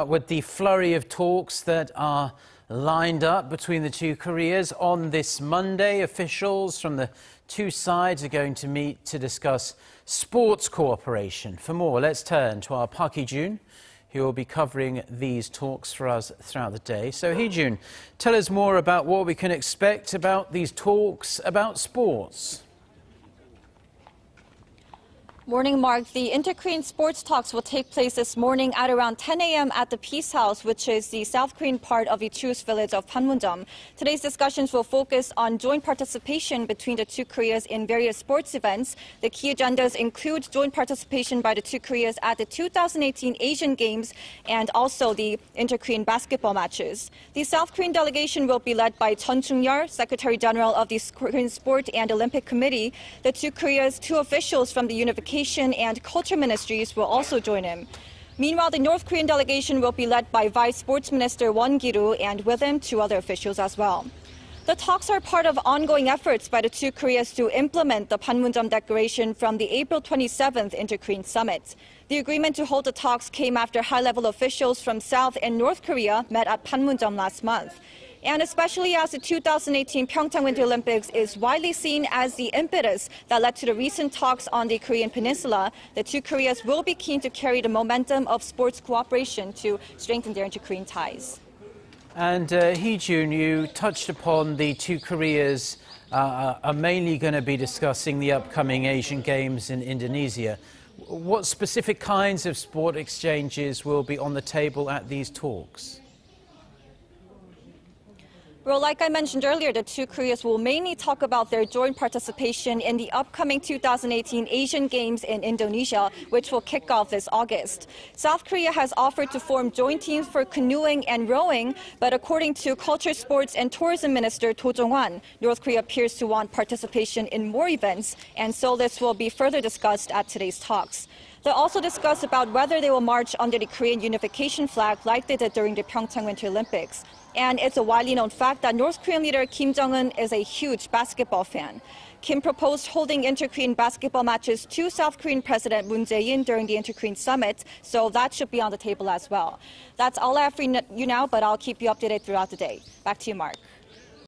With the flurry of talks that are lined up between the two Koreas on this Monday, officials from the two sides are going to meet to discuss sports cooperation. For more, let's turn to our Park Hee-jun, who will be covering these talks for us throughout the day. So Hee-jun, tell us more about what we can expect about these talks about sports. Morning, Mark. The inter-Korean sports talks will take place this morning at around 10 a.m. at the Peace House, which is the South Korean part of the truce village of Panmunjom. Today's discussions will focus on joint participation between the two Koreas in various sports events. The key agendas include joint participation by the two Koreas at the 2018 Asian Games and also the inter-Korean basketball matches. The South Korean delegation will be led by Choong-ryul, Secretary General of the Korean Sport and Olympic Committee. The two Koreas, two officials from the Unification and Culture Ministries will also join him. Meanwhile, the North Korean delegation will be led by Vice Sports Minister Won Gi-ru and with him two other officials as well. The talks are part of ongoing efforts by the two Koreas to implement the Panmunjom Declaration from the April 27th Inter-Korean Summit. The agreement to hold the talks came after high-level officials from South and North Korea met at Panmunjom last month. And especially as the 2018 Pyeongchang Winter Olympics is widely seen as the impetus that led to the recent talks on the Korean Peninsula, the two Koreas will be keen to carry the momentum of sports cooperation to strengthen their inter-Korean ties. And Hee-jun, you touched upon the two Koreas are mainly going to be discussing the upcoming Asian Games in Indonesia. What specific kinds of sport exchanges will be on the table at these talks? Well, like I mentioned earlier, the two Koreas will mainly talk about their joint participation in the upcoming 2018 Asian Games in Indonesia, which will kick off this August. South Korea has offered to form joint teams for canoeing and rowing, but according to Culture, Sports and Tourism Minister Do Jong-hwan, North Korea appears to want participation in more events, and so this will be further discussed at today's talks. They'll also discuss about whether they will march under the Korean unification flag like they did during the Pyeongchang Winter Olympics. And it's a widely known fact that North Korean leader Kim Jong-un is a huge basketball fan. Kim proposed holding inter-Korean basketball matches to South Korean President Moon Jae-in during the inter-Korean summit, so that should be on the table as well. That's all I have for you now, but I'll keep you updated throughout the day. Back to you, Mark.